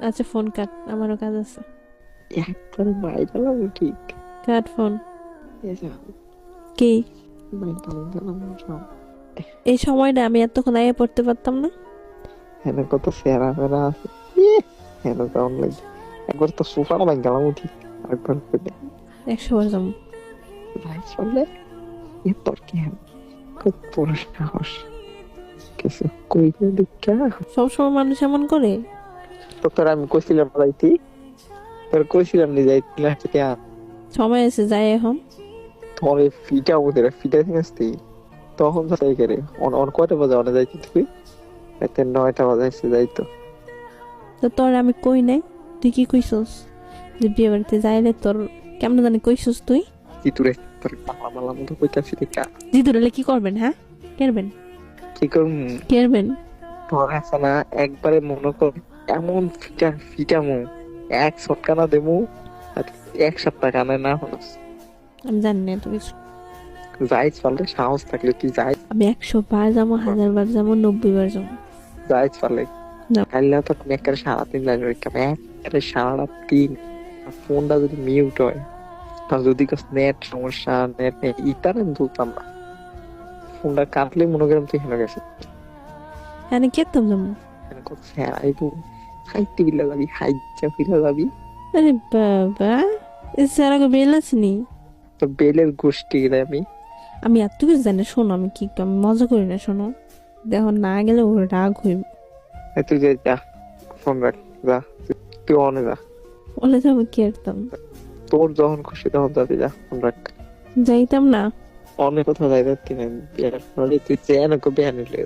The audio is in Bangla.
আচ্ছা ফোন কাট, আমারও কাজ আছে। একবার বাইরালাম ঠিক। Cut phone. এই যে কি বাইরালাম সব। এই সময়টা আমি এতক্ষণ আগে পড়তে পারতাম না? হ্যাঁ কত সেরা ফেরা আছে। হ্যাঁ কেমন লাগে। একবার তো সোফা বাইরালাম ঠিক। আরেকবার করে 100 বার যাবো। ভাই চলে এ তোর কি খুব বড় সাহস। কিছু কইলে দেখা সবসময় মানুষ এমন করে? তো তোর আমি কইছিলাম যাইতি, তোর কইছিলাম নি যাইতি না ঠিক আছে। সময় এসে যায় এখন। তোর ফিটা ওদের ফিটা থেকে আসতে তখন যাই করে অন কয়টা বাজে অনে যাইতি তুই? রাতে 9টা বাজে এসে যাইতো। তো তোর আমি কই নাই, তুই কি কইছস যে বিয়ে বাড়িতে যাইলে তোর কেমন জানি কইছস তুই? জিতুরে তোর পালা মালা মতো কইতাছি দেখা জিদুরালে কি করবেন? হ্যাঁ কেরবেন? কি করম কেরবেন? তোর আছে না একবারে মনে কর এমন ফিটা ফিটামু এক সটকানা দেমু আর 1 সপ্তাহ কানে না হলাস। আমি জানি না এত কিছু। যাইজ পারলে সাহস থাকলে তুই যাই আমি 100 বার যাবো, 1000 বার যাবো, 90 বার যাবো। যাইজ পারলে না। কাইলা তো তুমি একেবারে সারাদিন লাগবে একেবারে সারা দিন। ফোনটা যদি মিউট হয় আর যদি নেট সমস্যা নেট নেই ইতারে বলতাম না, ফোনটা কাটলে মনে করেন তুই হেনে গেছে। হ্যাঁ কেতাম যাবো। হ্যাঁ আইবো হাইতে বিলা যাবি হাইজা ফিরা যাবি। আরে বাবা, এছাড়া আগে বেল আসেনি। তো বেলের গোষ্ঠী রে আমি। আমি এত কিছু জানি না, শোনো আমি কি আমি মজা করি না, শোনো দেখো না গেলে ওর রাগ হইব। তুই যে যা ফোন রাখ যা, তুই অনে যা, বলে যাবো কি আরতাম, তোর যখন খুশি তখন যাবি যা ফোন রাখ। যাইতাম না। অনেক কথা যাই যাচ্ছি না বিয়ার পরে তুই চেয়ে না বিয়া নিলে